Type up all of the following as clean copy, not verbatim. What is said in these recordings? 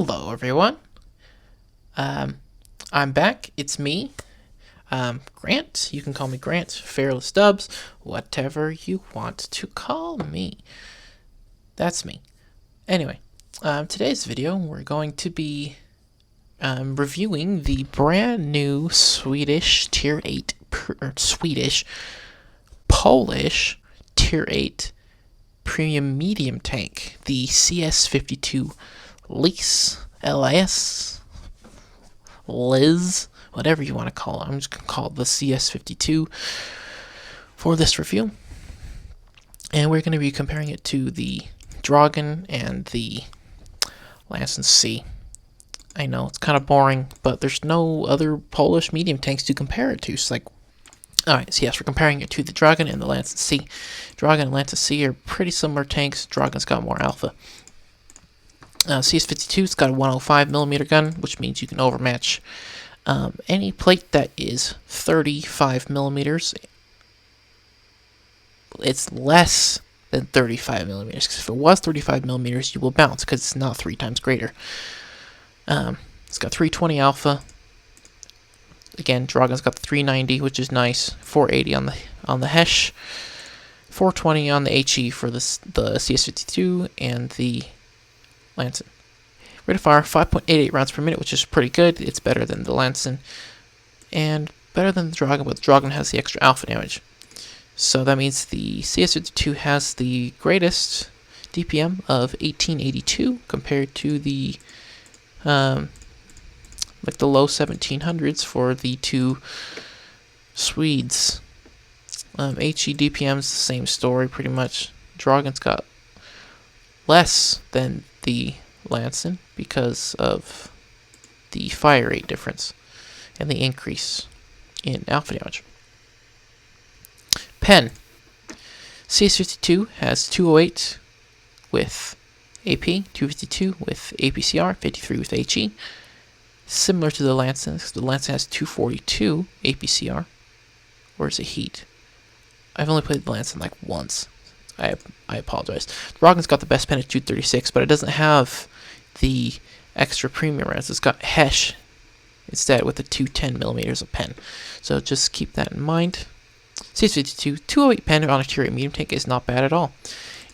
Hello, everyone. I'm back. It's me, Grant. You can call me Grant, Fearless Dubs, whatever you want to call me. That's me. Anyway, today's video, we're going to be reviewing the brand new Swedish Tier 8, Polish Tier 8 Premium Medium Tank, the CS-52 LIS, LIS, whatever you want to call it. I'm just going to call it the CS-52 for this review. And we're going to be comparing it to the Dragon and the Lance C. I know, it's kind of boring, but there's no other Polish medium tanks to compare it to. So alright, so yes, we're comparing it to the Dragon and the Lance C. Dragon and Lance C are pretty similar tanks. Dragon's got more alpha. CS-52's got a 105mm gun, which means you can overmatch any plate that is 35mm. It's less than 35mm, because if it was 35mm, you will bounce, because it's not 3 times greater. It's got 320 alpha. Again, Dragon's got the 390, which is nice. 480 on the Hesh. 420 on the HE for the CS-52 and the Lancen. Rate of fire, 5.88 rounds per minute, which is pretty good. It's better than the Lancen and better than the Dragon, but the Dragon has the extra alpha damage. So that means the CS-52 has the greatest DPM of 1882 compared to the like the low 1700s for the two Swedes. HE DPM's the same story pretty much. Dragon's got less than the Lancen because of the fire rate difference and the increase in alpha damage. Pen. CS-52 has 208 with AP, 252 with APCR, 53 with HE. Similar to the Lancen, because the Lancen has 242 APCR. Where's the heat? I've only played the Lancen like once. I apologize. The Dragon's got the best pen at 236, but it doesn't have the extra premium rounds. It's got Hesh instead with the 210mm of pen. So just keep that in mind. CS-52, 208 pen on a Tier 8 medium tank is not bad at all.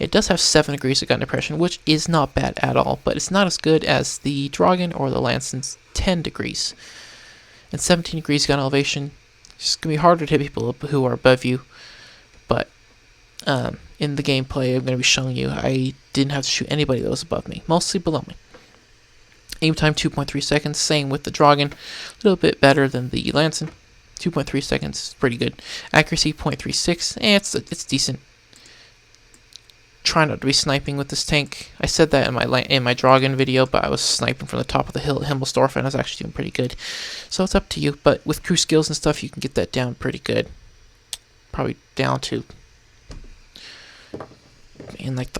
It does have 7 degrees of gun depression, which is not bad at all, but it's not as good as the Dragon or the Lancen's 10 degrees. And 17 degrees gun elevation, it's going to be harder to hit people who are above you, but in the gameplay I'm going to be showing you, I didn't have to shoot anybody that was above me, mostly below me. Aim time 2.3 seconds, same with the Dragon, a little bit better than the Lancen. 2.3 seconds, pretty good. Accuracy 0.36, it's decent. Try not to be sniping with this tank. I said that in my Dragon video, but I was sniping from the top of the hill at Himmelsdorf, and I was actually doing pretty good. So it's up to you, but with crew skills and stuff, you can get that down pretty good. Probably down to in like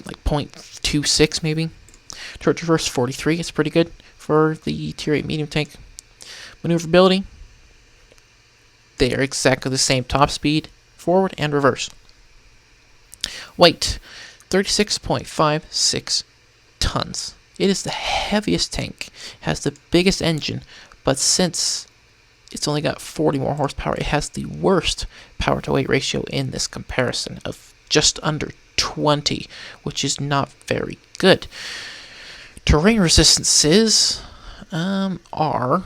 0.26 maybe. Turret traverse 43, it's pretty good for the Tier 8 medium tank. Maneuverability, they are exactly the same, top speed, forward and reverse. Weight, 36.56 tons. It is the heaviest tank, has the biggest engine, but since it's only got 40 more horsepower, it has the worst power to weight ratio in this comparison of just under 20, which is not very good. Terrain resistances are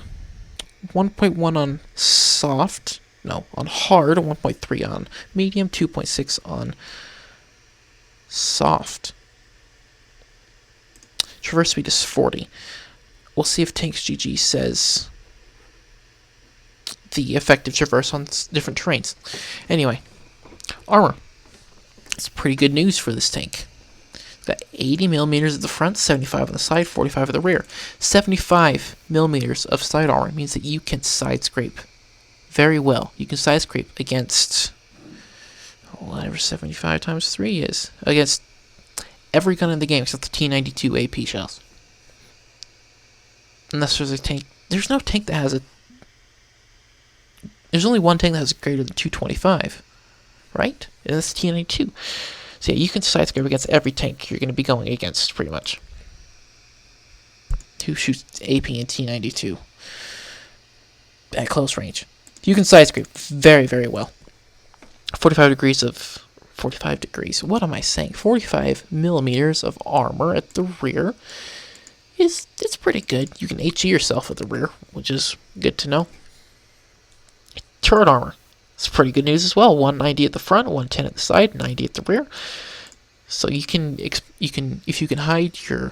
1.1 on soft, on hard, 1.3 on medium, 2.6 on soft. Traverse speed is 40. We'll see if Tanks GG says the effective traverse on different terrains. Anyway, armor. It's pretty good news for this tank. It's got 80mm at the front, 75 on the side, 45 at the rear. 75mm of side armor means that you can side scrape very well. You can side scrape against whatever 75 times 3 is. Against every gun in the game except the T92 AP shells. Unless there's a tank. There's no tank that has a... There's only one tank that has greater than 225. Right? And that's T92. So yeah, you can side scrape against every tank you're going to be going against, pretty much. CS-52 shoots AP and T-92 at close range. You can side scrape very, very well. 45 degrees. What am I saying? 45 millimeters of armor at the rear it's pretty good. You can HE yourself at the rear, which is good to know. Turret armor. It's pretty good news as well. 190 at the front, 110 at the side, 90 at the rear. So if you can hide your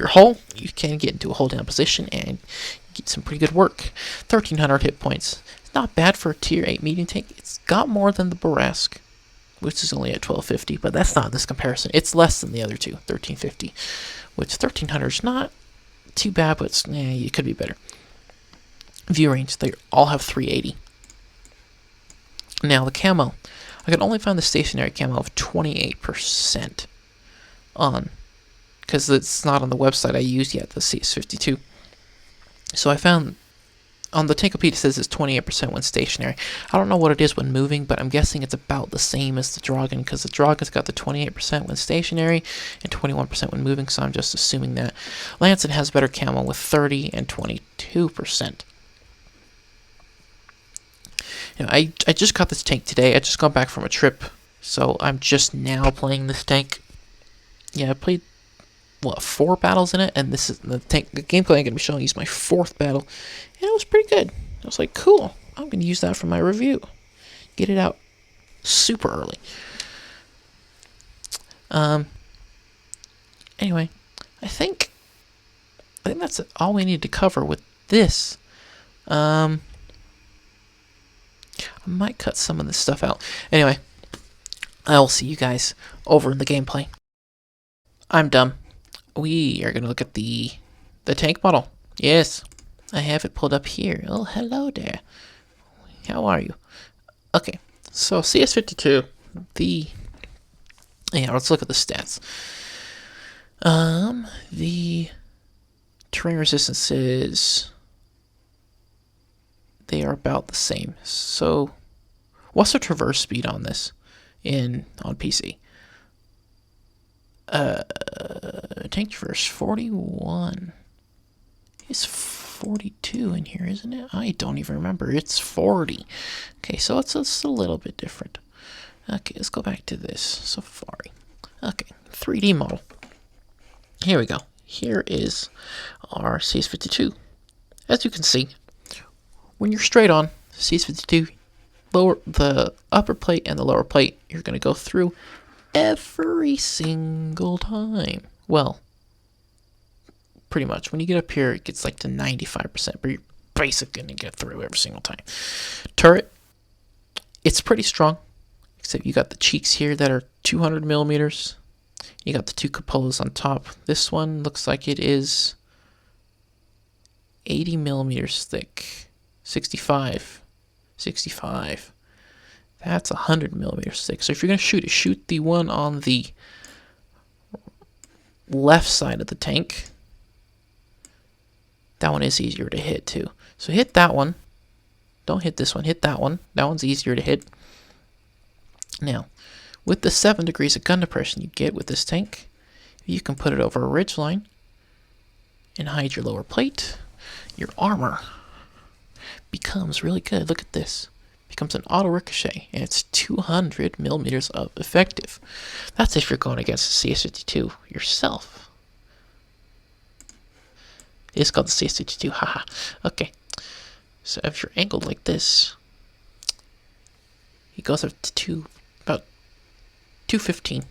hull, you can get into a hold down position and get some pretty good work. 1300 hit points. It's not bad for a tier 8 medium tank. It's got more than the Borask, which is only at 1250, but that's not this comparison. It's less than the other two, 1350, which 1300 is not too bad, but it could be better. View range, they all have 380. Now the camo, I could only find the stationary camo of 28% on, because it's not on the website I used yet, the CS-52. So I found on the Tankopedia it says it's 28% when stationary. I don't know what it is when moving, but I'm guessing it's about the same as the Dragon, because the Dragon's got the 28% when stationary and 21% when moving, so I'm just assuming that. Lancet has better camo with 30 and 22%. You know, I just got this tank today. I just got back from a trip, so I'm just now playing this tank. Yeah, I played 4 battles in it, and this is the gameplay I'm going to be showing you is my 4th battle, and it was pretty good. I was like, cool, I'm going to use that for my review. Get it out super early. Anyway, I think that's all we need to cover with this. I might cut some of this stuff out. Anyway, I'll see you guys over in the gameplay. I'm done. We are going to look at the tank model. Yes, I have it pulled up here. Oh, hello there. How are you? Okay, so CS-52, let's look at the stats. The terrain resistances, they are about the same. So, what's the traverse speed on this on PC? Tank traverse 41. It's 42 in here, isn't it? I don't even remember. It's 40. Okay, so it's a little bit different. Okay, let's go back to this Safari. Okay, 3D model. Here we go. Here is our CS-52. As you can see, when you're straight on CS-52, the upper plate and the lower plate, you're going to go through every single time. Well, pretty much. When you get up here, it gets like to 95%, but you're basically going to get through every single time. Turret, it's pretty strong, except you got the cheeks here that are 200 millimeters. You got the 2 cupolas on top. This one looks like it is 80 millimeters thick. 65. That's 100 millimeters thick. So if you're going to shoot the one on the left side of the tank. That one is easier to hit too. So hit that one. Don't hit this one. Hit that one. That one's easier to hit. Now, with the 7 degrees of gun depression you get with this tank, you can put it over a ridgeline and hide your lower plate. Your armor becomes really good. Look at this. Becomes an auto ricochet, and it's 200 millimeters of effective. That's if you're going against the CS-52 yourself. It's called the CS-52, haha. Okay, so if you're angled like this, it goes up to about 215,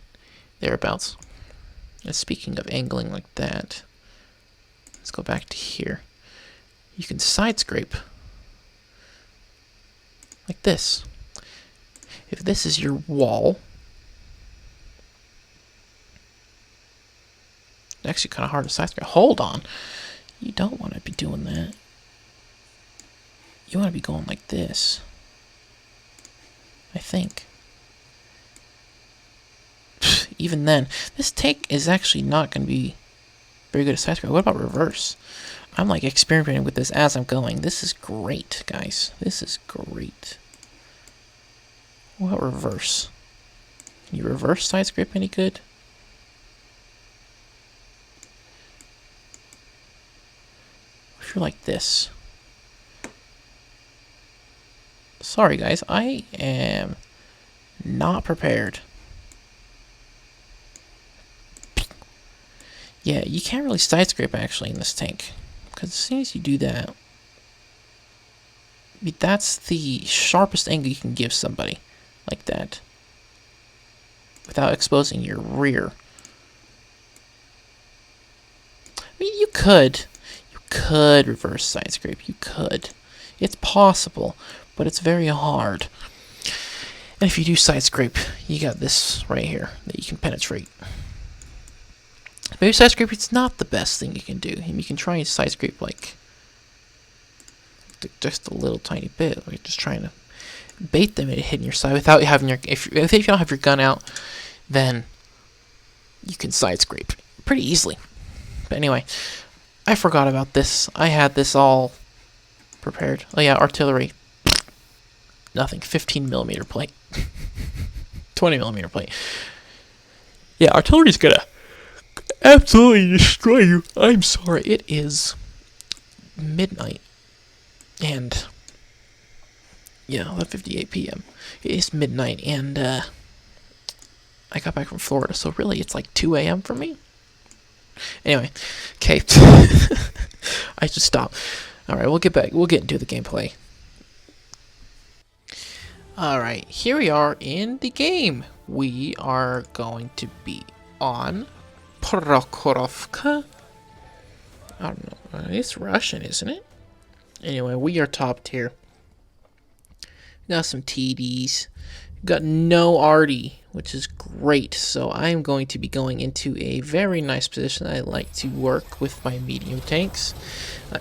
thereabouts. And speaking of angling like that, let's go back to here. You can side scrape like this. If this is your wall, it's actually kind of hard to side scrape. Hold on. You don't want to be doing that. You want to be going like this, I think. Even then, this tank is actually not going to be very good at side scrape. What about reverse? I'm like experimenting with this as I'm going. This is great, guys. This is great. What about reverse? Can you reverse side scrape any good? if you're like this? Sorry guys, I am not prepared. Yeah, you can't really side scrape actually in this tank, because as soon as you do that, that's the sharpest angle you can give somebody, like that, without exposing your rear. I mean, you could reverse side scrape, you could. It's possible, but it's very hard. And if you do side scrape, you got this right here that you can penetrate. Maybe side scrape is not the best thing you can do. And you can try and side scrape like just a little tiny bit, like just trying to bait them into hitting your side without having your. If you don't have your gun out, then you can side scrape pretty easily. But anyway, I forgot about this. I had this all prepared. Oh yeah, artillery. Nothing. 15mm plate. 20mm plate. Yeah, artillery's gonna absolutely destroy you. I'm sorry. It is midnight. And yeah, 11:58 p.m. It is midnight, and I got back from Florida, so really it's like 2 a.m. for me. Anyway, okay. I should stop. Alright, we'll get back. We'll get into the gameplay. Alright, here we are in the game. We are going to be on Prokhorovka. I don't know. It's Russian, isn't it? Anyway, we are top tier. Got some TDs. Got no arty, which is great. So I am going to be going into a very nice position. I like to work with my medium tanks.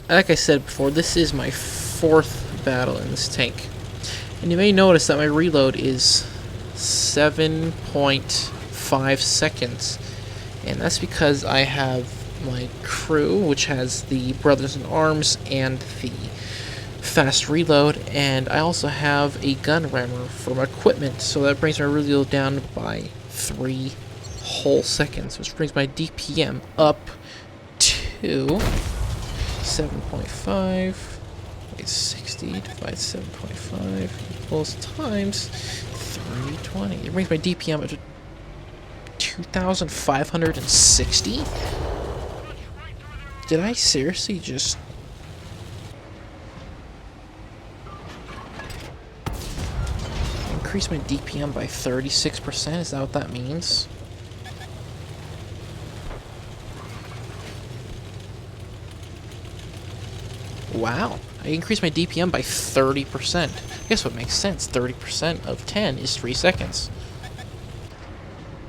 Like I said before, this is my 4th battle in this tank. And you may notice that my reload is 7.5 seconds. And that's because I have my crew, which has the Brothers in Arms and the fast reload, and I also have a gun rammer for my equipment, so that brings my reload down by 3 whole seconds, which brings my DPM up to 7.5. 60 divided by 7.5 equals times 320. It brings my DPM up to 2,560. Did I seriously just increase my DPM by 36%? Is that what that means? Wow. I increased my DPM by 30%. I guess what makes sense. 30% of 10 is 3 seconds.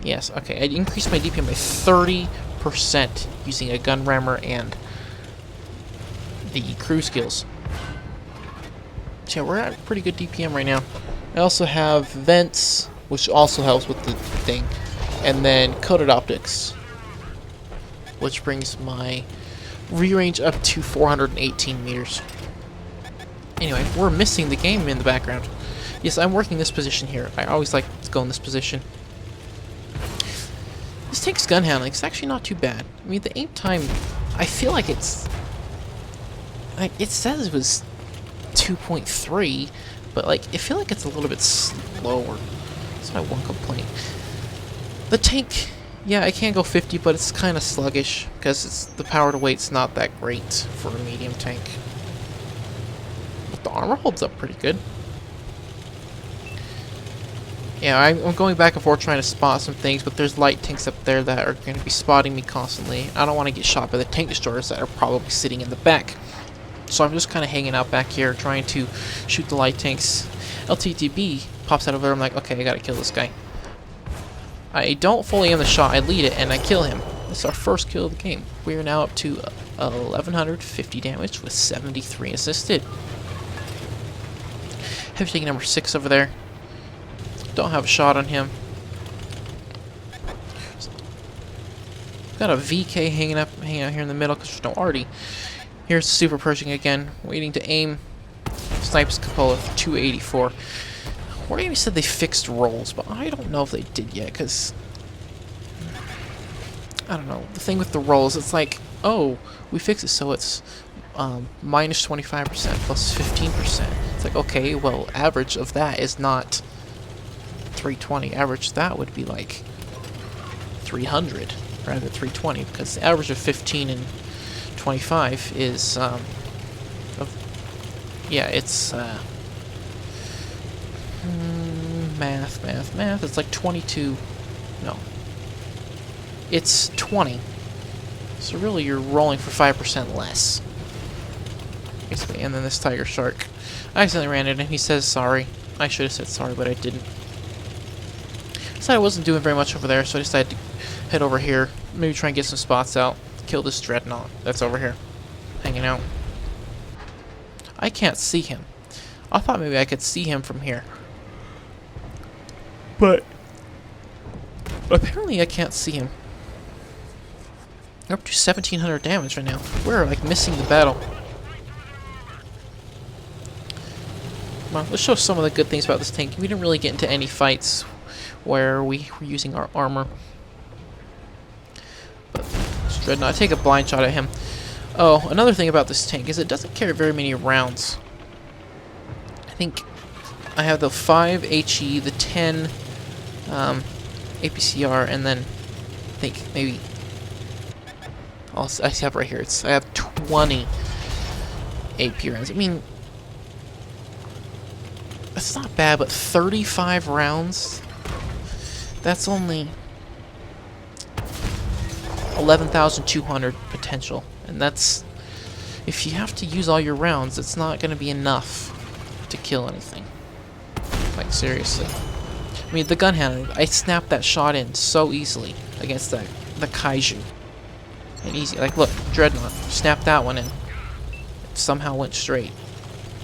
Yes, okay. I increased my DPM by 30% using a gun rammer and the crew skills. So yeah, we're at pretty good DPM right now. I also have vents, which also helps with the thing, and then coated optics, which brings my re-range up to 418 meters. Anyway, we're missing the game in the background. Yes, I'm working this position here. I always like to go in this position. This tank's gun handling is actually not too bad. I mean, the aim time, I feel like it's... it says it was 2.3, but I feel like it's a little bit slower. That's my one complaint. The tank, yeah, I can go 50, but it's kind of sluggish because the power to weight's not that great for a medium tank. But the armor holds up pretty good. Yeah, I'm going back and forth trying to spot some things, but there's light tanks up there that are going to be spotting me constantly. I don't want to get shot by the tank destroyers that are probably sitting in the back. So I'm just kind of hanging out back here, trying to shoot the light tanks. LTTB pops out of there. I'm like, okay, I gotta kill this guy. I don't fully aim the shot. I lead it, and I kill him. It's our first kill of the game. We are now up to 1,150 damage with 73 assisted. Heavy tank number 6 over there. Don't have a shot on him. Got a VK hanging out here in the middle because there's no arty. Here's the Super Pershing again, waiting to aim. Snipes Cupola for 284. Wargaming said they fixed rolls, but I don't know if they did yet, because... I don't know. The thing with the rolls, it's like, oh, we fixed it so it's minus 25% plus 15%. It's like, okay, well, average of that is not 320. Average of that would be like 300 rather than 320, because the average of 15 and 25 is, yeah, it's, math. It's like 22. No. It's 20. So really, you're rolling for 5% less. Basically, and then this tiger shark. I accidentally ran it, and he says sorry. I should have said sorry, but I didn't. Decided I wasn't doing very much over there, so I decided to head over here. Maybe try and get some spots out. Kill this dreadnought that's over here, hanging out. I can't see him. I thought maybe I could see him from here. But apparently I can't see him. We're up to 1,700 damage right now. We're like missing the battle. Well, let's show some of the good things about this tank. We didn't really get into any fights where we were using our armor. But this dreadnought, I take a blind shot at him. Oh, another thing about this tank is it doesn't carry very many rounds. I think I have the 5 HE, the 10 APCR, and then I think maybe I have right here. I have 20 AP rounds. I mean, that's not bad, but 35 rounds. That's only 11,200 potential, and that's if you have to use all your rounds, it's not going to be enough to kill anything. Like seriously. I mean, the gun handling, I snapped that shot in so easily against the kaiju. And easy, like look, dreadnought, snapped that one in. It somehow went straight.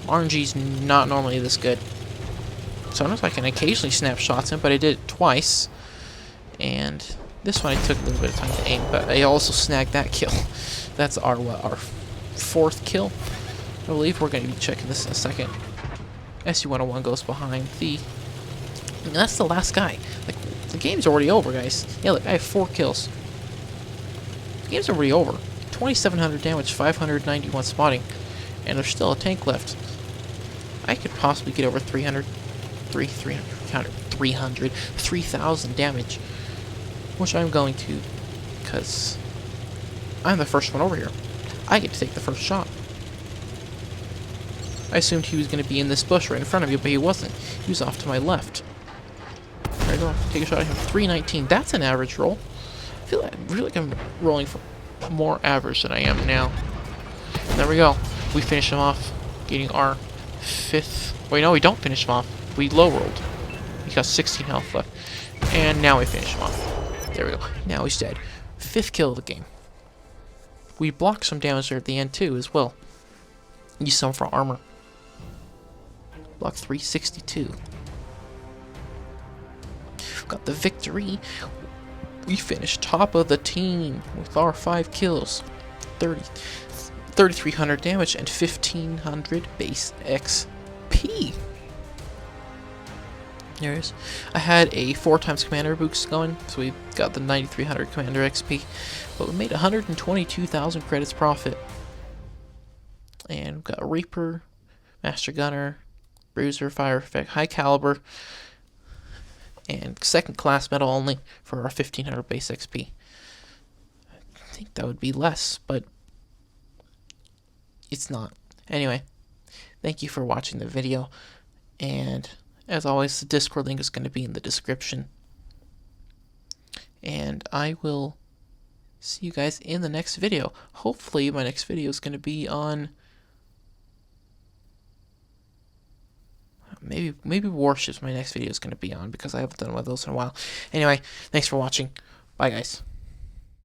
RNG's not normally this good. Sometimes I can occasionally snap shots in, but I did it twice. And this one I took a little bit of time to aim, but I also snagged that kill. That's our 4th kill. I believe we're going to be checking this in a second. SU-101 goes behind the... And that's the last guy. Like, the game's already over, guys. Yeah, look, I have 4 kills. The game's already over. 2,700 damage, 591 spotting. And there's still a tank left. I could possibly get over 3,000 damage. Which I'm going to, because I'm the first one over here. I get to take the first shot. I assumed he was going to be in this bush right in front of you, but he wasn't. He was off to my left. There I go. Take a shot at him. 319. That's an average roll. I feel like I'm rolling for more average than I am now. There we go. We finish him off, getting our 5th. Wait, no, we don't finish him off. We low rolled. He got 16 health left, and now we finish him off. There we go. Now he's dead. 5th kill of the game. We blocked some damage there at the end too, as well. Use some for armor. Block 362. Got the victory. We finished top of the team with our 5 kills. 3,300 damage and 1,500 base XP. There it is. I had a 4 times commander boost going, so we got the 9,300 commander XP. But we made 122,000 credits profit. And we've got Reaper, Master Gunner, Bruiser, Fire Effect, High Caliber, and 2nd class medal only for our 1,500 base XP. I think that would be less, but it's not. Anyway, thank you for watching the video, and as always, the Discord link is going to be in the description. And I will see you guys in the next video. Hopefully, my next video is going to be on... Maybe warships my next video is going to be on, because I haven't done one of those in a while. Anyway, thanks for watching. Bye, guys.